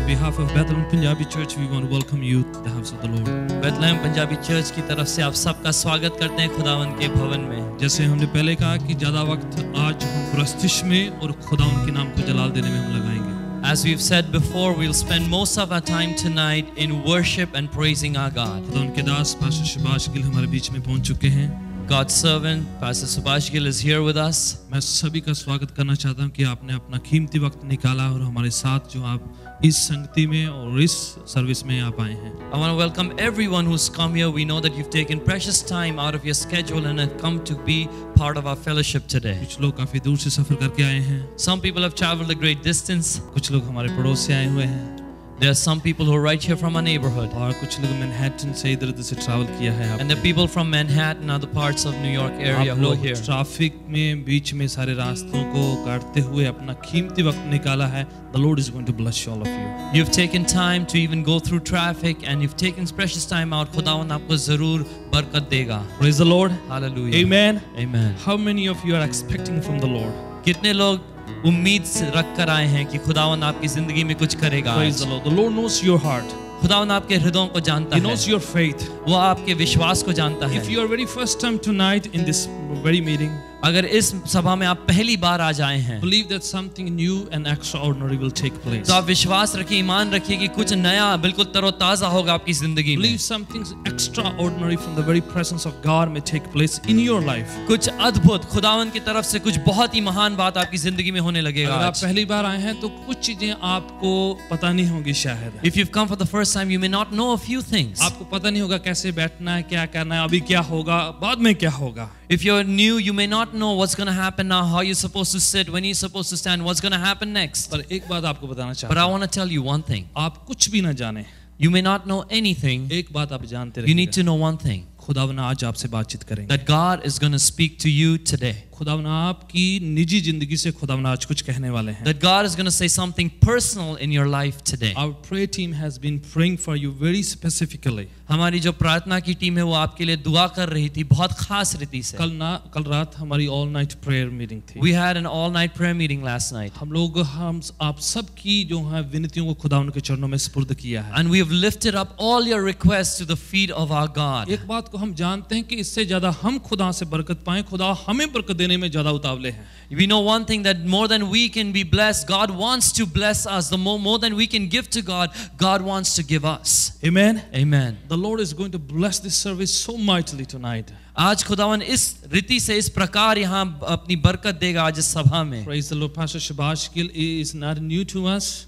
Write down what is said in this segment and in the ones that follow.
On behalf of Bethlehem Punjabi Church, we want to welcome you to the house of the Lord. Bethlehem Punjabi church की तरफ से आप सबका स्वागत करते हैं खुदावन के भवन में। जैसे हमने पहले कहा कि ज़्यादा वक्त आज हम प्रस्तिश में और खुदावन के नाम को जलाल देने में हम लगाएंगे। As we've said before, we'll spend most of our time tonight in worship and praising our God. खुदावन के दास पास्टर सुभाष गिल हमारे बीच में पहुंच चुके हैं। God's servant, Pastor Subhash Gill, is here with us. मैं सभी का स्वागत करना चाहता हूं कि आपने अपना कीमती वक्त निकाला और हमारे साथ जो आप इस संगति में और इस सर्विस में आप आए हैं। I want to welcome everyone who's come here. We know that you've taken precious time out of your schedule and have come to be part of our fellowship today. कुछ लोग काफी दूर से सफर करके आए हैं। Some people have traveled a great distance. कुछ लोग हमारे पड़ोस से आए हुए हैं। There are some people who are right here from our neighborhood. और कुछ लोग मैनहट्टन से इधर-उधर से ट्रैवल किया है। And the people from Manhattan, other parts of New York area who are here. Traffic में बीच में सारे रास्तों को काटते हुए अपना कीमती वक्त निकाला है। The Lord is going to bless all of you. You've taken time to even go through traffic and you've taken precious time out. खुदावन आपको जरूर बरकत देगा। Praise the Lord. Hallelujah. Amen. Amen. How many of you are expecting from the Lord? कितने लोग उम्मीद से रख कर आए हैं कि खुदावन आपकी जिंदगी में कुछ करेगा? Praise the Lord. The Lord knows your heart. खुदावन आपके हृदयों को जानता He है। knows your faith. वो आपके विश्वास को जानता है। If you are very first time tonight in this very meeting, अगर इस सभा में आप पहली बार आज आए हैं, believe that something new and extraordinary will take place. तो आप विश्वास रखिए, ईमान रखिए कि कुछ नया बिल्कुल तरोताजा होगा आपकी जिंदगी में। Believe something extraordinary from the very presence of God may take place in your life. कुछ अद्भुत खुदावन की तरफ से कुछ बहुत ही महान बात आपकी जिंदगी में होने लगेगा। अगर आप पहली बार आए हैं तो कुछ चीजें आपको पता नहीं होंगी शायद। If you've come for the first time, you may not know a few things. आपको पता नहीं होगा कैसे बैठना है, क्या करना है, अभी क्या होगा, बाद में क्या होगा। If you're new, you may not know what's going to happen now, how you're supposed to sit, when you're supposed to stand, what's going to happen next. पर एक बात आपको बताना But चाहता I हूँ, want to tell you one thing. आप कुछ भी ना जाने, You may not know anything. एक बात आप जानते You need रहिएगा, to know one thing. खुदावन आज आपसे बातचीत करेंगे। That God is going to speak to you today. खुदावन आपकी निजी जिंदगी से खुदावन आज कुछ कहने वाले हैं। That God is going to say something personal in your life today. Our prayer team has been praying for you very specifically. हमारी जो प्रार्थना की टीम है वो आपके लिए दुआ कर रही थी बहुत खास रीति से। कल रात हमारी all night prayer meeting थी। We had an all night prayer meeting last night. हम आप सब की जो है विनतियों को खुदावन के चरणों में सुपुर्द किया है। And we have lifted up all your requests to the feet of our God. एक बात को हम जानते हैं कि इससे ज्यादा हम खुदा से बरकत पाएं, खुदा हमें बरकत देने में ज्यादा उतावले हैं। We know one thing, that more than we can be blessed, God wants to bless us. The more than we can give to God, God wants to give us. Amen. Amen. The Lord is going to bless this service so mightily tonight. आज खुदावन इस रीति से इस प्रकार यहाँ अपनी बरकत देगा आज इस सभा में। Praise the Lord. Pastor Subhash Gill is not new to us.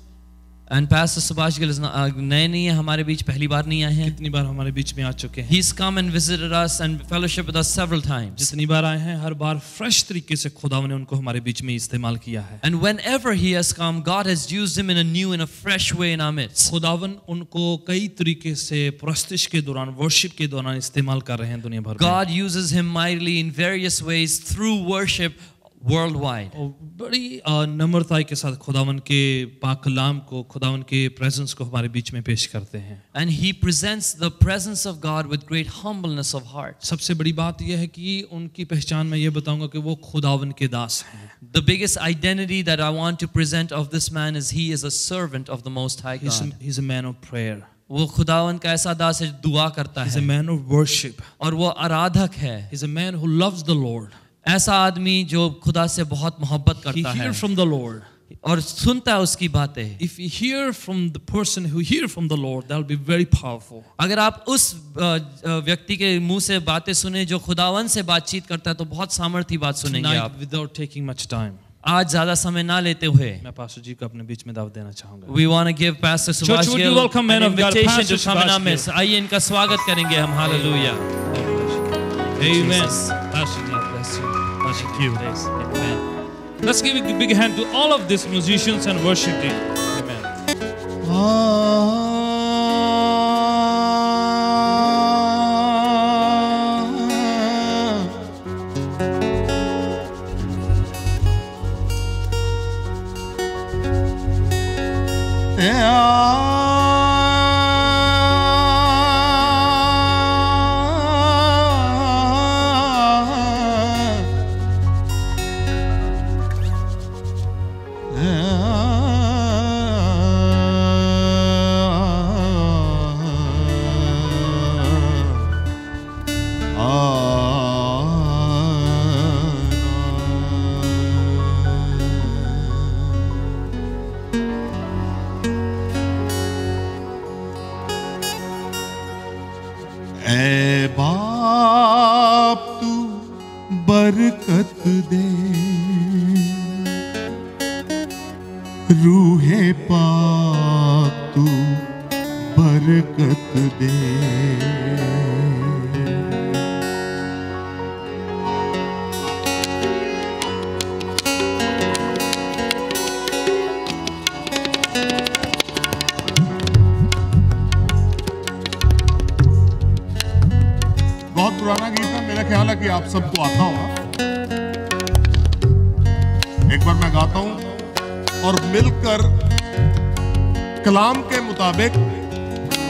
And Pastor Subhash Gill is नए नहीं है हमारे बीच, पहली बार नहीं आए हैं। कितनी बार हमारे बीच में आ चुके हैं। He's come and visited us and fellowship with us several times. जितनी बार आए हैं हर बार फ्रेश तरीके से खुदावन ने उनको हमारे बीच में इस्तेमाल किया है। And whenever he has come, God has used him in a new and a fresh way in our midst. खुदावन उनको कई तरीके से प्रस्तिश के दौरान, वर्शिप के दौरान इस्तेमाल कर रहे हैं दुनिया भर में। God uses him mightily in various ways through worship worldwide. और बड़ी नम्रता के साथ खुदावन के पाक कलाम को, खुदावन के प्रेजेंस को हमारे बीच में पेश करते हैं। And he presents the presence of God with great humbleness of heart. सबसे बड़ी बात यह है कि उनकी पहचान मैं ये बताऊंगा कि वो खुदावन के दास हैं। The biggest identity that I want to present of this man is he is a servant of the Most High God. He's a man of prayer. वो खुदावन का ऐसा दास है जो दुआ करता He's a है man of worship. और वो आराधक है। He's a man who loves the Lord. ऐसा आदमी जो खुदा से बहुत मोहब्बत He करता है hears from the Lord. और सुनता है उसकी बातें। If you hear from the person who hears from the Lord, that will be very powerful. अगर आप उस व्यक्ति के मुंह से बातें सुने जो खुदावन से बातचीत करता है तो बहुत सामर्थी बात सुनेंगे Tonight, आप। without taking much time, आज ज्यादा समय ना लेते हुए मैं पास्टर जी को अपने बीच में दावत देना चाहूंगा। we want to give Pastor Subhash would you Gill welcome man an of God, invitation Pastor to come in our Subhash midst. आइए इनका स्वागत करेंगे हम। हालेलुया। Amen. Jesus. Pastor जी, God bless you. Thank you. Amen. Let's give a big hand to all of these musicians and worship team. Amen. ऐ बाप तू बरकत दे, रूहे पाक तू बरकत दे। बहुत पुराना गीत है, मेरा ख्याल है कि आप सबको आता होगा। एक बार मैं गाता हूं और मिलकर कलाम के मुताबिक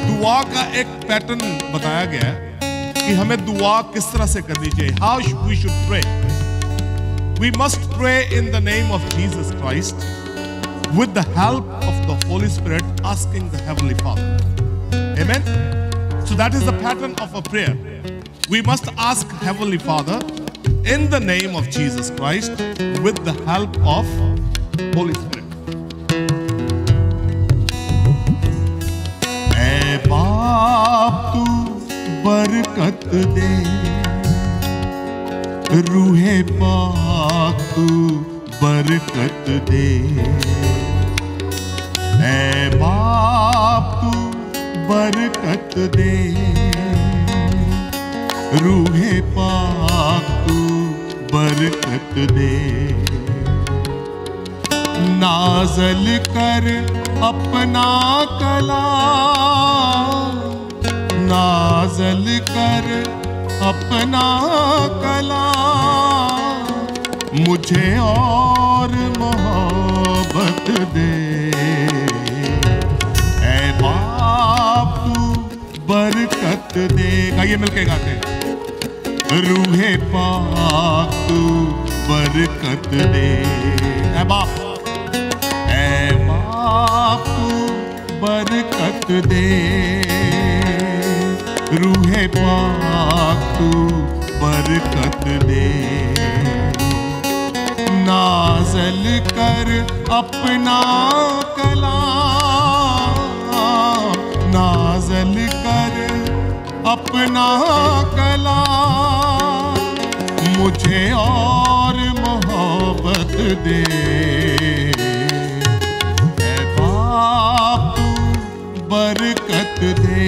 दुआ का एक पैटर्न बताया गया है कि हमें दुआ किस तरह से करनी चाहिए। How we should pray. We must pray in the name of Jesus Christ with the help of the Holy Spirit, asking the Heavenly Father. Amen. So that is the pattern of a prayer. We must ask Heavenly Father in the name of Jesus Christ with the help of Holy Spirit. ऐ बाप तू बरकत दे, रूहे पाक तू बरकत दे। ऐ बाप तू बरकत दे, रूहे पाक तू बरकत दे। नाज़ल कर अपना कलाम, नाज़ल कर अपना कलाम, मुझे और मोहब्बत दे। ऐ बाप तू बरकत दे। गाइए मिलके गाते हैं। रूहे पाक तू बरकत दे। ऐ बाप तू बरकत दे, रूहे पाक तू बरकत दे। नाज़ल कर अपना कलाम, नाज़ल कर अपना कलाम, मुझे और मोहब्बत दे। ऐ बाप तू बरकत दे।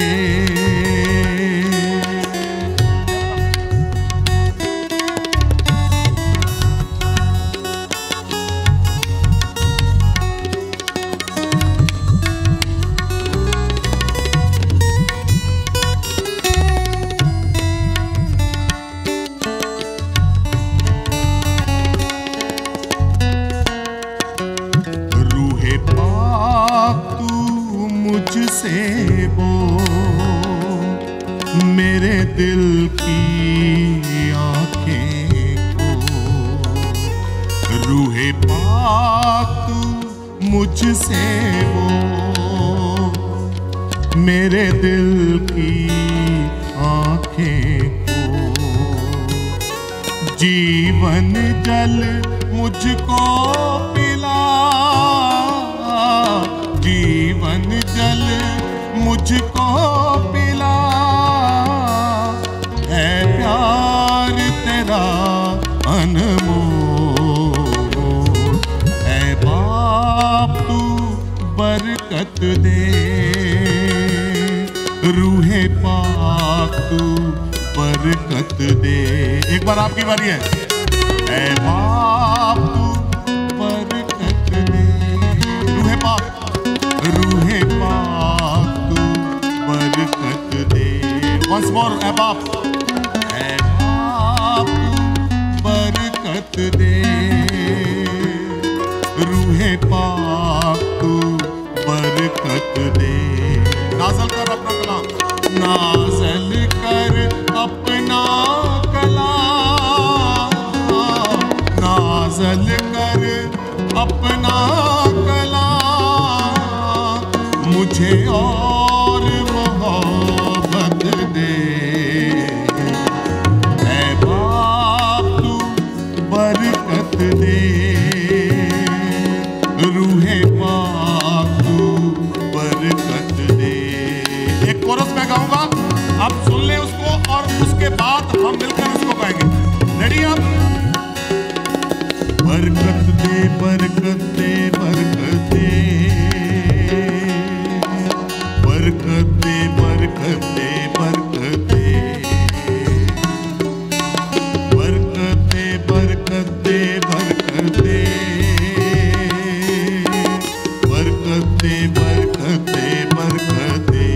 मुझसे बोल मेरे दिल की आँखें को, रूहे पाक तू मुझसे बोल मेरे दिल की आँखें को। जीवन जल मुझको पिला, जीवन जल मुझको पिला। है प्यार तेरा अनमोल। ऐ बाप तू बरकत दे, रूहे पाक तू बरकत दे। एक बार आपकी बारी है। ऐ बाप तू बरकत दे, रूहे पाक, रूहे पाक तू बरकत दे। Once more, ऐ बाप तू बरकत दे, रूहे पाक तू बरकत दे। नाज़ल कर अपना कलाम, नाज़ल कर अपना कलाम, नाज़ल कर अपना कलाम, मुझे और मोहब्बत दे। ऐ बाप तू बरकत दे, रूहे पाक तू बरकत दे। एक कोरस मैं गाऊंगा, आप सुन ले उसको और उसके बाद हम मिलकर इसको गाएंगे। रेडी आप? बरकत दे बरकत दे बरकत दे, बरकत दे बरकत दे बरकत दे, बरकत दे बरकत दे बरकत दे, बरकत दे बरकत दे बरकत दे।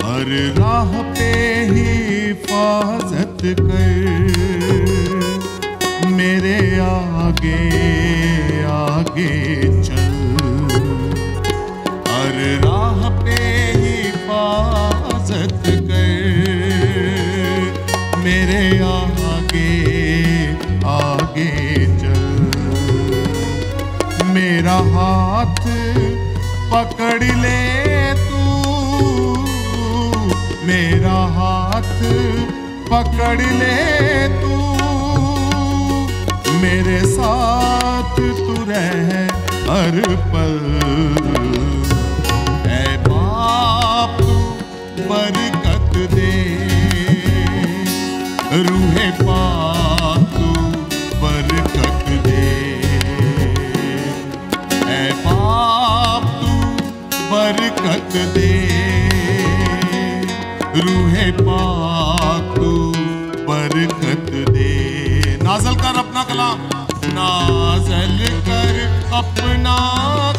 हर राह पे हिफाजत कर, मेरे आगे आगे चल। हर राह पे हिफाजत कर, मेरे आगे आगे चल। मेरा हाथ पकड़ ले मेरा हाथ पकड़ ले तू, मेरे साथ तू रह हर पल। ऐ बाप तू बरकत दे, रूहे पाक तू बरकत दे। ऐ बाप तू बरकत दे, रूहे पाक तू बरकत दे। नाज़ल कर अपना कलाम, नाज़ल कर अपना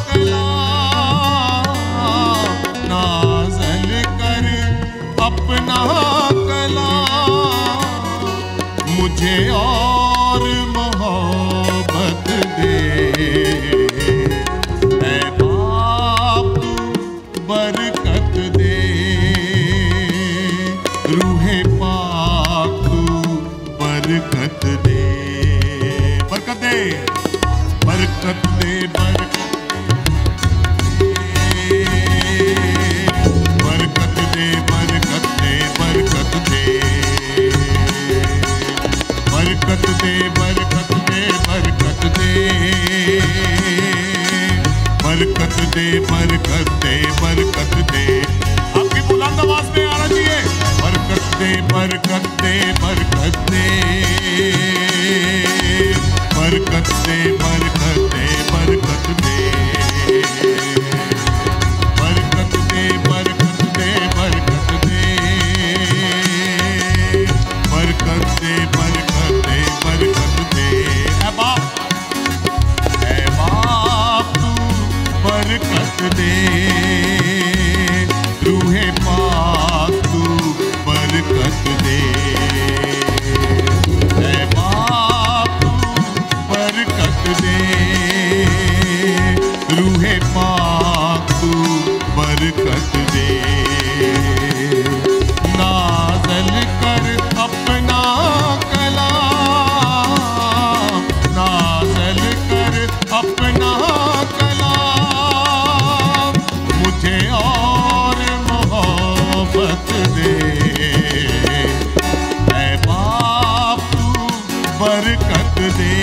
कलाम, नाज़ल कर अपना कलाम। मुझे और मोहब्बत दे, ऐ बाप तू बरकत दे, रूहे पाक तू बरकत दे। बरकत दे बरकत दे बरकत दे बरकत दे बरकत दे बरकत दे बरकत दे बरकत दे बरकत दे बरकत दे बरकत दे। आपकी बुलंद आवाज में आना चाहिए। बरकत दे बरकत दे बरकत दे बरकत दे बरकत दे बरकत दे बरकत दे बरकत दे बरकत दे बरकत दे बरकत दे बरकत दे। ऐ बाप तू बरकत दे, रूहे पाक तू बरकत दे। ऐ बाप तू बरकत दे, रूहे पाक तू बरकत दे। नाज़ल कर अपना कलाम, नाज़ल कर अपना कलाम। मुझे और मोहब्बत दे, ऐ बाप तू बरकत दे,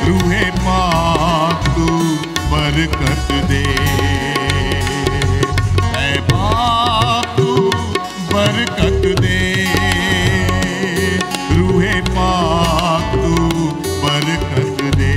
रूहे पाक तू बरकत दे। ऐ बाप तू बरकत दे, रूहे पाक तू बरकत दे।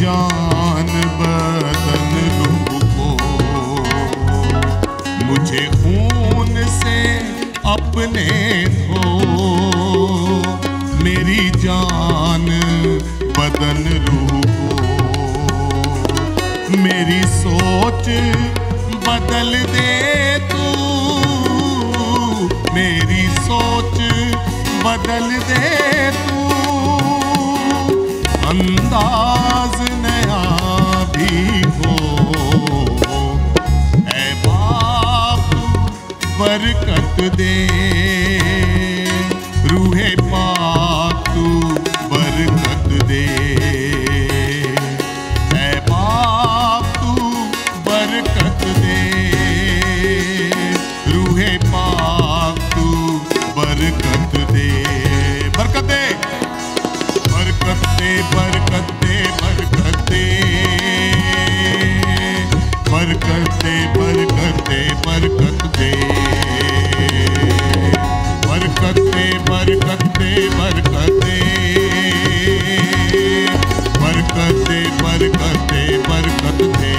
जान बदन रूह को, मुझे खून से अपने धो, मेरी जान बदन रूह को, मेरी सोच बदल दे तू, मेरी सोच बदल दे तू, अंदाज नया भी हो, ऐ बाप बरकत दे, रूहे पाक तू बरकत दे, ऐ बाप तू बरकत दे, रूहे पाक तू बरकत दे, बरकत दे, बरकत दे, बरकत दे, बरकत दे, बरकत दे, बरकत दे, बरकत दे, बरकत दे, बरकत दे, बरकत दे, बरकत दे, बरकत दे, बरकत दे,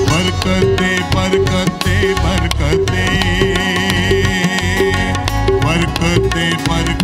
बरकत दे, बरकत दे, बरकत दे, बरकत दे, बरकत